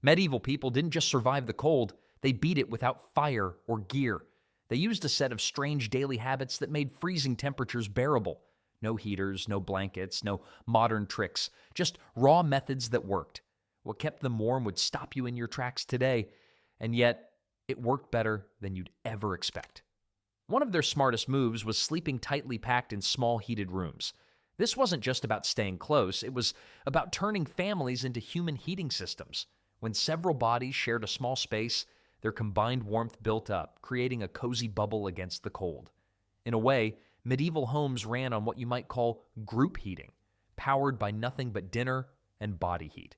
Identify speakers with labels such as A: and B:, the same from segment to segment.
A: Medieval people didn't just survive the cold, they beat it without fire or gear. They used a set of strange daily habits that made freezing temperatures bearable. No heaters, no blankets, no modern tricks, just raw methods that worked. What kept them warm would stop you in your tracks today, and yet it worked better than you'd ever expect. One of their smartest moves was sleeping tightly packed in small heated rooms. This wasn't just about staying close, it was about turning families into human heating systems. When several bodies shared a small space, their combined warmth built up, creating a cozy bubble against the cold. In a way, medieval homes ran on what you might call group heating, powered by nothing but dinner and body heat.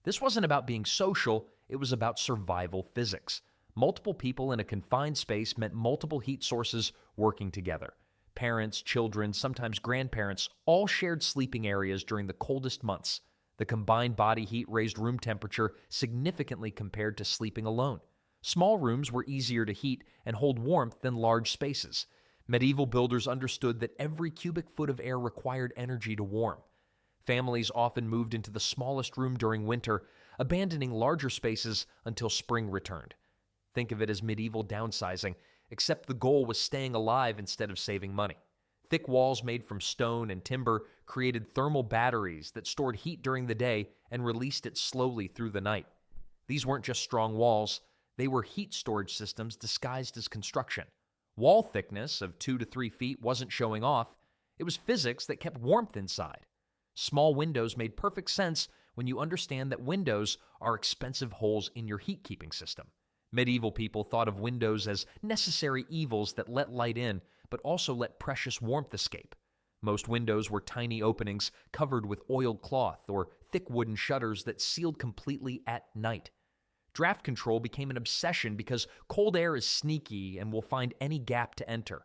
A: This wasn't about being social, it was about survival physics. Multiple people in a confined space meant multiple heat sources working together. Parents, children, sometimes grandparents all shared sleeping areas during the coldest months. The combined body heat raised room temperature significantly compared to sleeping alone. Small rooms were easier to heat and hold warmth than large spaces. Medieval builders understood that every cubic foot of air required energy to warm. Families often moved into the smallest room during winter, abandoning larger spaces until spring returned. Think of it as medieval downsizing, except the goal was staying alive instead of saving money. Thick walls made from stone and timber created thermal batteries that stored heat during the day and released it slowly through the night. These weren't just strong walls, they were heat storage systems disguised as construction. Wall thickness of 2 to 3 feet wasn't showing off, it was physics that kept warmth inside. Small windows made perfect sense when you understand that windows are expensive holes in your heat-keeping system. Medieval people thought of windows as necessary evils that let light in, but also let precious warmth escape. Most windows were tiny openings covered with oiled cloth or thick wooden shutters that sealed completely at night. Draft control became an obsession because cold air is sneaky and will find any gap to enter.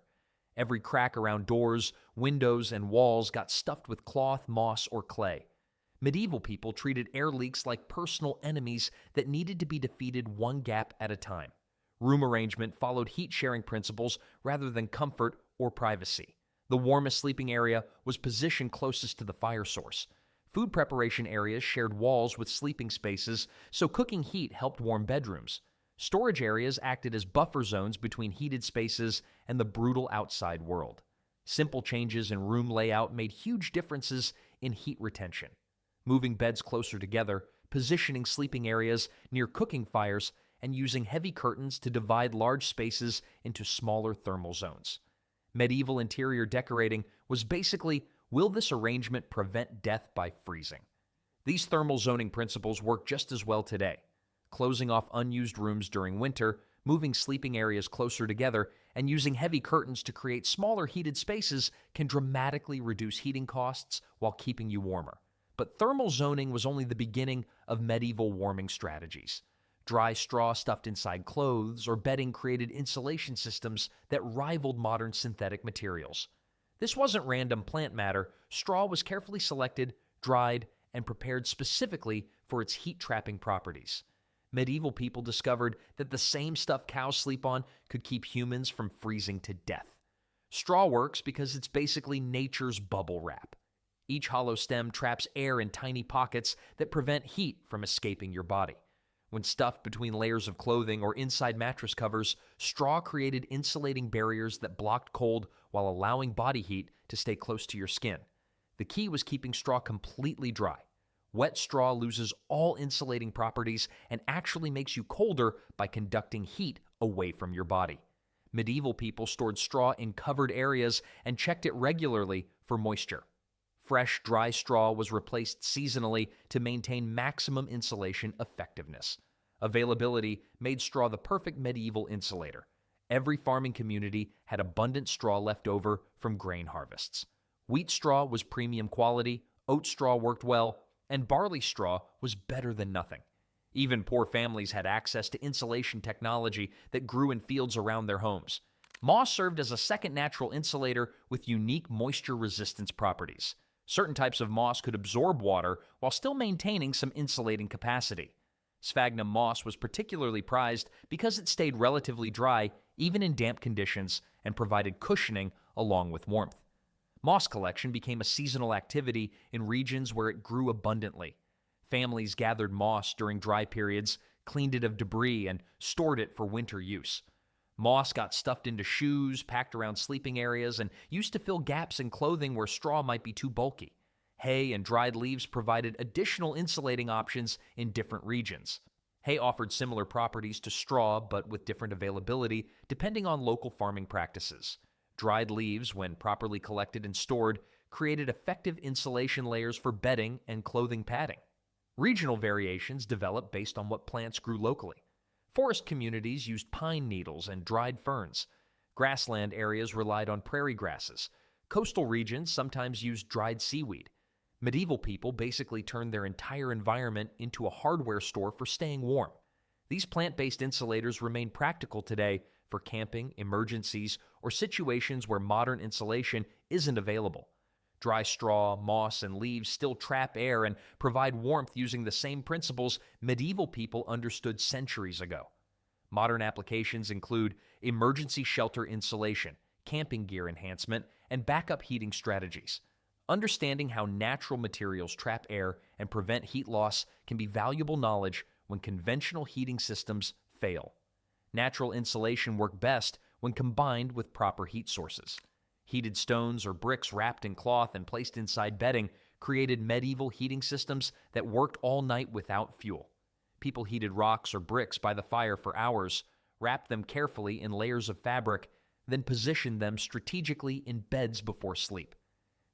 A: Every crack around doors, windows, and walls got stuffed with cloth, moss, or clay. Medieval people treated air leaks like personal enemies that needed to be defeated one gap at a time. Room arrangement followed heat-sharing principles rather than comfort or privacy. The warmest sleeping area was positioned closest to the fire source. Food preparation areas shared walls with sleeping spaces, so cooking heat helped warm bedrooms. Storage areas acted as buffer zones between heated spaces and the brutal outside world. Simple changes in room layout made huge differences in heat retention. Moving beds closer together, positioning sleeping areas near cooking fires, and using heavy curtains to divide large spaces into smaller thermal zones. Medieval interior decorating was basically, will this arrangement prevent death by freezing? These thermal zoning principles work just as well today. Closing off unused rooms during winter, moving sleeping areas closer together, and using heavy curtains to create smaller heated spaces can dramatically reduce heating costs while keeping you warmer. But thermal zoning was only the beginning of medieval warming strategies. Dry straw stuffed inside clothes or bedding created insulation systems that rivaled modern synthetic materials. This wasn't random plant matter. Straw was carefully selected, dried, and prepared specifically for its heat-trapping properties. Medieval people discovered that the same stuff cows sleep on could keep humans from freezing to death. Straw works because it's basically nature's bubble wrap. Each hollow stem traps air in tiny pockets that prevent heat from escaping your body. When stuffed between layers of clothing or inside mattress covers, straw created insulating barriers that blocked cold while allowing body heat to stay close to your skin. The key was keeping straw completely dry. Wet straw loses all insulating properties and actually makes you colder by conducting heat away from your body. Medieval people stored straw in covered areas and checked it regularly for moisture. Fresh, dry straw was replaced seasonally to maintain maximum insulation effectiveness. Availability made straw the perfect medieval insulator. Every farming community had abundant straw left over from grain harvests. Wheat straw was premium quality, oat straw worked well, and barley straw was better than nothing. Even poor families had access to insulation technology that grew in fields around their homes. Moss served as a second natural insulator with unique moisture resistance properties. Certain types of moss could absorb water while still maintaining some insulating capacity. Sphagnum moss was particularly prized because it stayed relatively dry even in damp conditions and provided cushioning along with warmth. Moss collection became a seasonal activity in regions where it grew abundantly. Families gathered moss during dry periods, cleaned it of debris, and stored it for winter use. Moss got stuffed into shoes, packed around sleeping areas, and used to fill gaps in clothing where straw might be too bulky. Hay and dried leaves provided additional insulating options in different regions. Hay offered similar properties to straw, but with different availability depending on local farming practices. Dried leaves, when properly collected and stored, created effective insulation layers for bedding and clothing padding. Regional variations developed based on what plants grew locally. Forest communities used pine needles and dried ferns. Grassland areas relied on prairie grasses. Coastal regions sometimes used dried seaweed. Medieval people basically turned their entire environment into a hardware store for staying warm. These plant-based insulators remain practical today for camping, emergencies, or situations where modern insulation isn't available. Dry straw, moss, and leaves still trap air and provide warmth using the same principles medieval people understood centuries ago. Modern applications include emergency shelter insulation, camping gear enhancement, and backup heating strategies. Understanding how natural materials trap air and prevent heat loss can be valuable knowledge when conventional heating systems fail. Natural insulation works best when combined with proper heat sources. Heated stones or bricks wrapped in cloth and placed inside bedding created medieval heating systems that worked all night without fuel. People heated rocks or bricks by the fire for hours, wrapped them carefully in layers of fabric, then positioned them strategically in beds before sleep.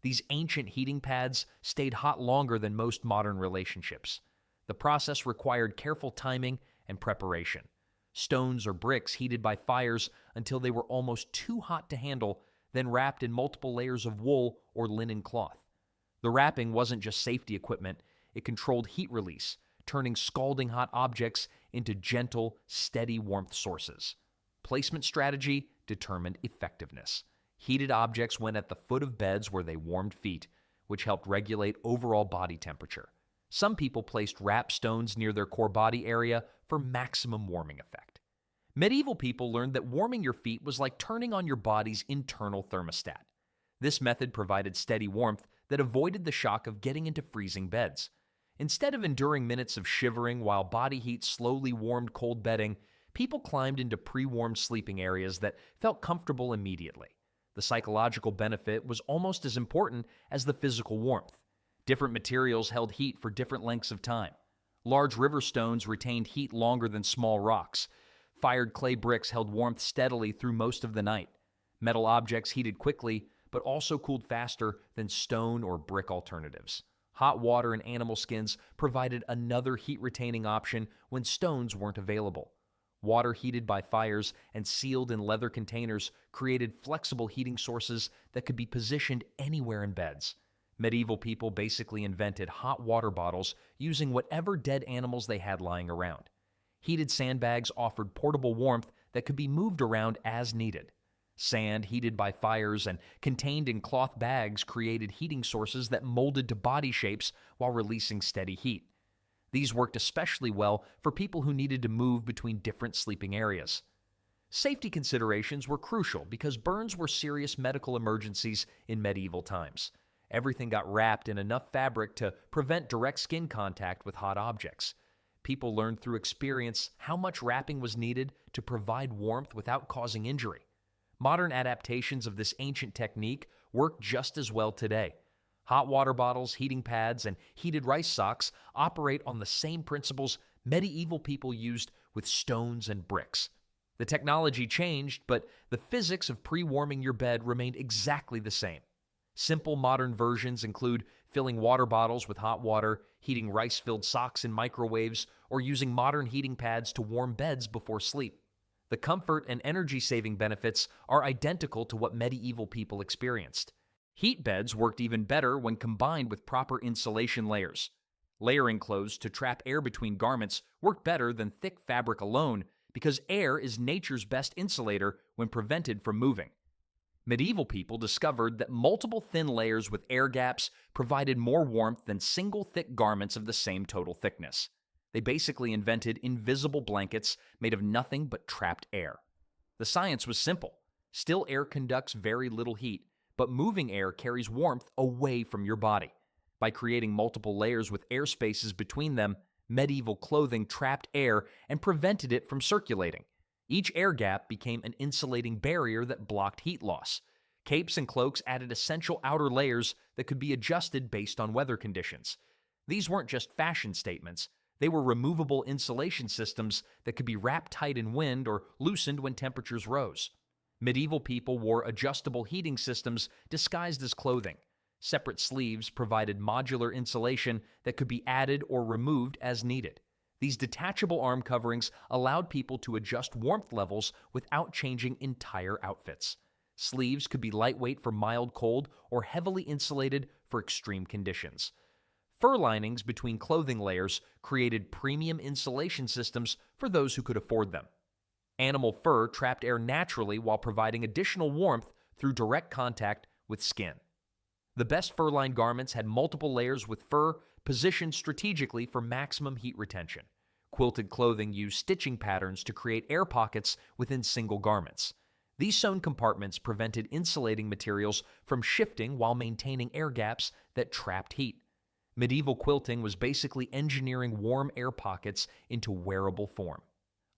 A: These ancient heating pads stayed hot longer than most modern relationships. The process required careful timing and preparation. Stones or bricks heated by fires until they were almost too hot to handle, then wrapped in multiple layers of wool or linen cloth. The wrapping wasn't just safety equipment, it controlled heat release, turning scalding hot objects into gentle, steady warmth sources. Placement strategy determined effectiveness. Heated objects went at the foot of beds where they warmed feet, which helped regulate overall body temperature. Some people placed wrapped stones near their core body area for maximum warming effect. Medieval people learned that warming your feet was like turning on your body's internal thermostat. This method provided steady warmth that avoided the shock of getting into freezing beds. Instead of enduring minutes of shivering while body heat slowly warmed cold bedding, people climbed into pre-warmed sleeping areas that felt comfortable immediately. The psychological benefit was almost as important as the physical warmth. Different materials held heat for different lengths of time. Large river stones retained heat longer than small rocks. Fired clay bricks held warmth steadily through most of the night. Metal objects heated quickly, but also cooled faster than stone or brick alternatives. Hot water and animal skins provided another heat-retaining option when stones weren't available. Water heated by fires and sealed in leather containers created flexible heating sources that could be positioned anywhere in beds. Medieval people basically invented hot water bottles using whatever dead animals they had lying around. Heated sandbags offered portable warmth that could be moved around as needed. Sand heated by fires and contained in cloth bags created heating sources that molded to body shapes while releasing steady heat. These worked especially well for people who needed to move between different sleeping areas. Safety considerations were crucial because burns were serious medical emergencies in medieval times. Everything got wrapped in enough fabric to prevent direct skin contact with hot objects. People learned through experience how much wrapping was needed to provide warmth without causing injury. Modern adaptations of this ancient technique work just as well today. Hot water bottles, heating pads, and heated rice socks operate on the same principles medieval people used with stones and bricks. The technology changed, but the physics of pre-warming your bed remained exactly the same. Simple modern versions include filling water bottles with hot water, heating rice-filled socks in microwaves, or using modern heating pads to warm beds before sleep. The comfort and energy-saving benefits are identical to what medieval people experienced. Heat beds worked even better when combined with proper insulation layers. Layering clothes to trap air between garments worked better than thick fabric alone because air is nature's best insulator when prevented from moving. Medieval people discovered that multiple thin layers with air gaps provided more warmth than single thick garments of the same total thickness. They basically invented invisible blankets made of nothing but trapped air. The science was simple. Still air conducts very little heat, but moving air carries warmth away from your body. By creating multiple layers with air spaces between them, medieval clothing trapped air and prevented it from circulating. Each air gap became an insulating barrier that blocked heat loss. Capes and cloaks added essential outer layers that could be adjusted based on weather conditions. These weren't just fashion statements, they were removable insulation systems that could be wrapped tight in wind or loosened when temperatures rose. Medieval people wore adjustable heating systems disguised as clothing. Separate sleeves provided modular insulation that could be added or removed as needed. These detachable arm coverings allowed people to adjust warmth levels without changing entire outfits. Sleeves could be lightweight for mild cold or heavily insulated for extreme conditions. Fur linings between clothing layers created premium insulation systems for those who could afford them. Animal fur trapped air naturally while providing additional warmth through direct contact with skin. The best fur-lined garments had multiple layers with fur positioned strategically for maximum heat retention. Quilted clothing used stitching patterns to create air pockets within single garments. These sewn compartments prevented insulating materials from shifting while maintaining air gaps that trapped heat. Medieval quilting was basically engineering warm air pockets into wearable form.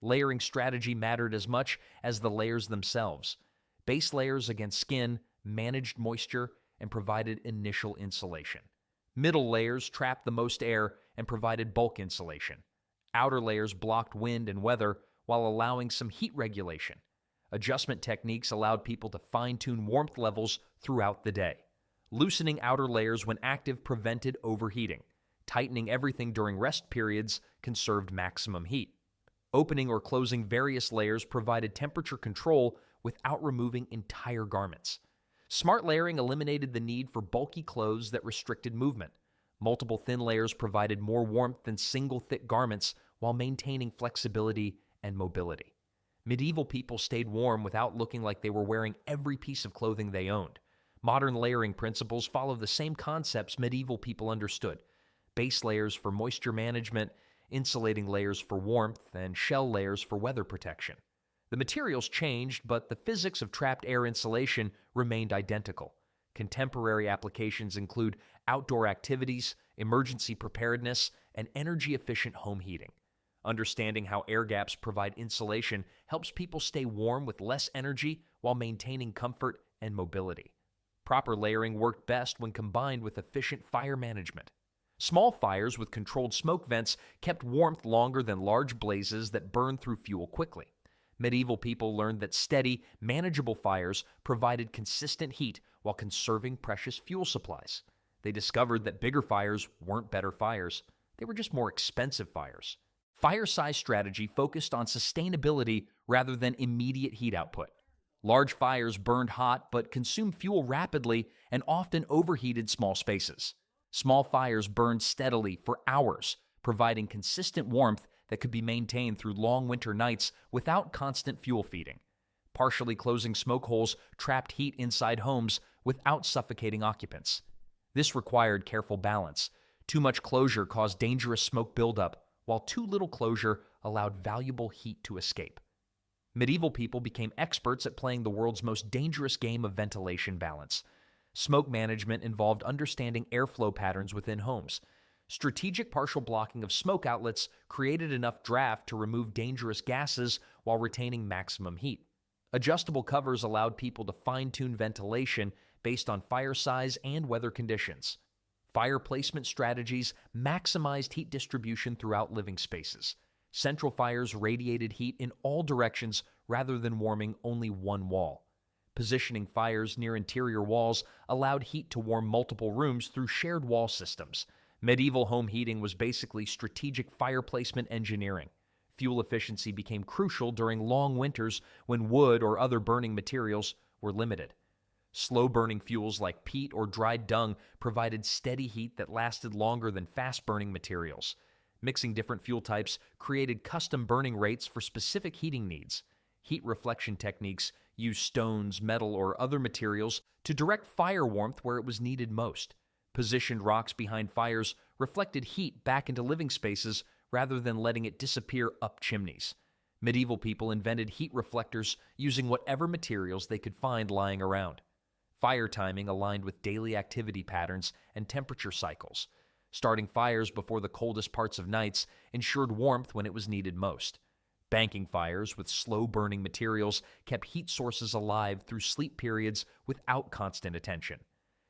A: Layering strategy mattered as much as the layers themselves. Base layers against skin managed moisture and provided initial insulation. Middle layers trapped the most air and provided bulk insulation. Outer layers blocked wind and weather while allowing some heat regulation. Adjustment techniques allowed people to fine-tune warmth levels throughout the day. Loosening outer layers when active prevented overheating. Tightening everything during rest periods conserved maximum heat. Opening or closing various layers provided temperature control without removing entire garments. Smart layering eliminated the need for bulky clothes that restricted movement. Multiple thin layers provided more warmth than single thick garments while maintaining flexibility and mobility. Medieval people stayed warm without looking like they were wearing every piece of clothing they owned. Modern layering principles follow the same concepts medieval people understood: base layers for moisture management, insulating layers for warmth, and shell layers for weather protection. The materials changed, but the physics of trapped air insulation remained identical. Contemporary applications include outdoor activities, emergency preparedness, and energy-efficient home heating. Understanding how air gaps provide insulation helps people stay warm with less energy while maintaining comfort and mobility. Proper layering worked best when combined with efficient fire management. Small fires with controlled smoke vents kept warmth longer than large blazes that burned through fuel quickly. Medieval people learned that steady, manageable fires provided consistent heat while conserving precious fuel supplies. They discovered that bigger fires weren't better fires, they were just more expensive fires. Fire size strategy focused on sustainability rather than immediate heat output. Large fires burned hot but consumed fuel rapidly and often overheated small spaces. Small fires burned steadily for hours, providing consistent warmth that could be maintained through long winter nights without constant fuel feeding. Partially closing smoke holes trapped heat inside homes without suffocating occupants. This required careful balance. Too much closure caused dangerous smoke buildup, while too little closure allowed valuable heat to escape. Medieval people became experts at playing the world's most dangerous game of ventilation balance. Smoke management involved understanding airflow patterns within homes. Strategic partial blocking of smoke outlets created enough draft to remove dangerous gases while retaining maximum heat. Adjustable covers allowed people to fine-tune ventilation based on fire size and weather conditions. Fire placement strategies maximized heat distribution throughout living spaces. Central fires radiated heat in all directions rather than warming only one wall. Positioning fires near interior walls allowed heat to warm multiple rooms through shared wall systems. Medieval home heating was basically strategic fire placement engineering. Fuel efficiency became crucial during long winters when wood or other burning materials were limited. Slow-burning fuels like peat or dried dung provided steady heat that lasted longer than fast-burning materials. Mixing different fuel types created custom burning rates for specific heating needs. Heat reflection techniques used stones, metal, or other materials to direct fire warmth where it was needed most. Positioned rocks behind fires reflected heat back into living spaces rather than letting it disappear up chimneys. Medieval people invented heat reflectors using whatever materials they could find lying around. Fire timing aligned with daily activity patterns and temperature cycles. Starting fires before the coldest parts of nights ensured warmth when it was needed most. Banking fires with slow-burning materials kept heat sources alive through sleep periods without constant attention.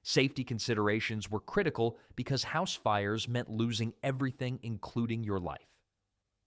A: Safety considerations were critical because house fires meant losing everything, including your life.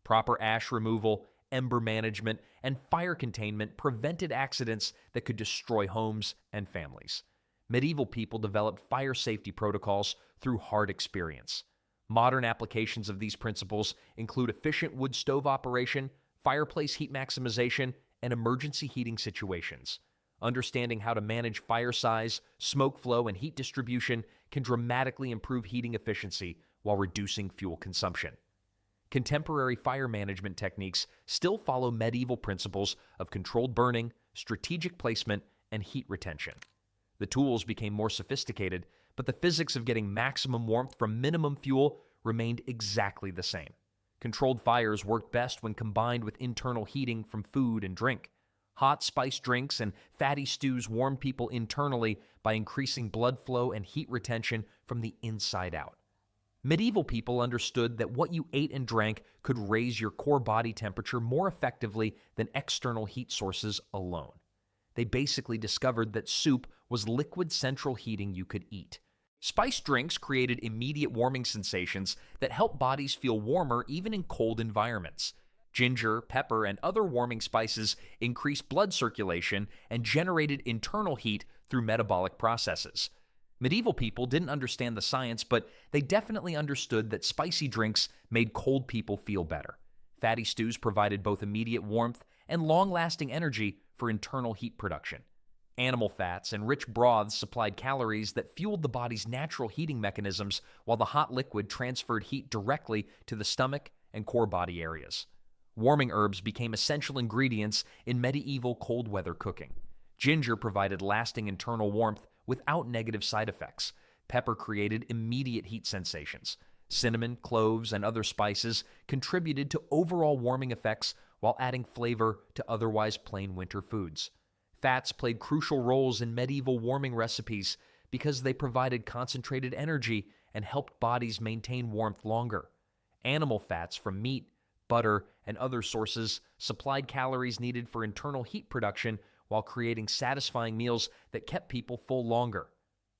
A: Proper ash removal, ember management, and fire containment prevented accidents that could destroy homes and families. Medieval people developed fire safety protocols through hard experience. Modern applications of these principles include efficient wood stove operation, fireplace heat maximization, and emergency heating situations. Understanding how to manage fire size, smoke flow, and heat distribution can dramatically improve heating efficiency while reducing fuel consumption. Contemporary fire management techniques still follow medieval principles of controlled burning, strategic placement, and heat retention. The tools became more sophisticated, but the physics of getting maximum warmth from minimum fuel remained exactly the same. Controlled fires worked best when combined with internal heating from food and drink. Hot, spiced drinks and fatty stews warmed people internally by increasing blood flow and heat retention from the inside out. Medieval people understood that what you ate and drank could raise your core body temperature more effectively than external heat sources alone. They basically discovered that soup was liquid central heating you could eat. Spiced drinks created immediate warming sensations that helped bodies feel warmer even in cold environments. Ginger, pepper, and other warming spices increased blood circulation and generated internal heat through metabolic processes. Medieval people didn't understand the science, but they definitely understood that spicy drinks made cold people feel better. Fatty stews provided both immediate warmth and long-lasting energy for internal heat production. Animal fats and rich broths supplied calories that fueled the body's natural heating mechanisms, while the hot liquid transferred heat directly to the stomach and core body areas. Warming herbs became essential ingredients in medieval cold weather cooking. Ginger provided lasting internal warmth without negative side effects. Pepper created immediate heat sensations. Cinnamon, cloves, and other spices contributed to overall warming effects while adding flavor to otherwise plain winter foods. Fats played crucial roles in medieval warming recipes because they provided concentrated energy and helped bodies maintain warmth longer. Animal fats from meat, butter, and other sources supplied calories needed for internal heat production while creating satisfying meals that kept people full longer.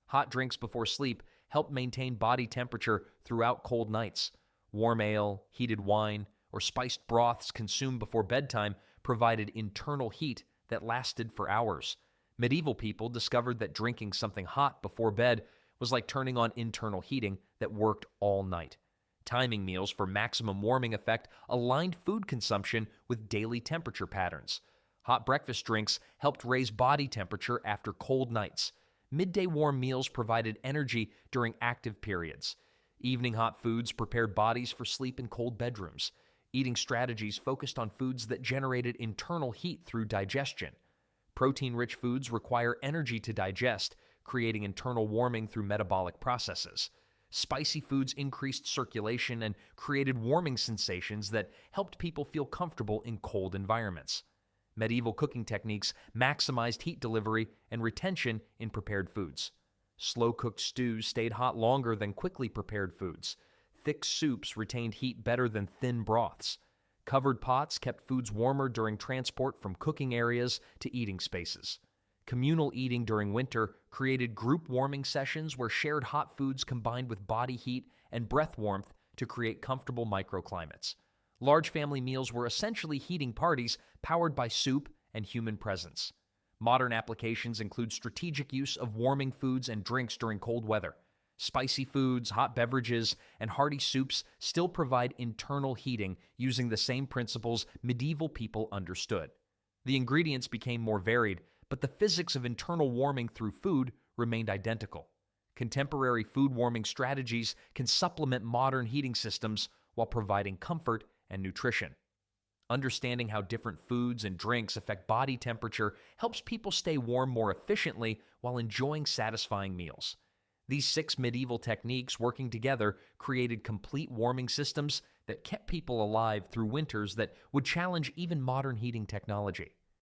A: Hot drinks before sleep helped maintain body temperature throughout cold nights. Warm ale, heated wine, or spiced broths consumed before bedtime provided internal heat that lasted for hours. Medieval people discovered that drinking something hot before bed was like turning on internal heating that worked all night. Timing meals for maximum warming effect aligned food consumption with daily temperature patterns. Hot breakfast drinks helped raise body temperature after cold nights. Midday warm meals provided energy during active periods. Evening hot foods prepared bodies for sleep in cold bedrooms. Eating strategies focused on foods that generated internal heat through digestion. Protein-rich foods require energy to digest, creating internal warming through metabolic processes. Spicy foods increased circulation and created warming sensations that helped people feel comfortable in cold environments. Medieval cooking techniques maximized heat delivery and retention in prepared foods. Slow-cooked stews stayed hot longer than quickly prepared foods. Thick soups retained heat better than thin broths. Covered pots kept foods warmer during transport from cooking areas to eating spaces. Communal eating during winter created group warming sessions where shared hot foods combined with body heat and breath warmth to create comfortable microclimates. Large family meals were essentially heating parties powered by soup and human presence. Modern applications include strategic use of warming foods and drinks during cold weather. Spicy foods, hot beverages, and hearty soups still provide internal heating using the same principles medieval people understood. The ingredients became more varied, but the physics of internal warming through food remained identical. Contemporary food warming strategies can supplement modern heating systems while providing comfort and nutrition. Understanding how different foods and drinks affect body temperature helps people stay warm more efficiently while enjoying satisfying meals. These 6 medieval techniques working together created complete warming systems that kept people alive through winters that would challenge even modern heating technology.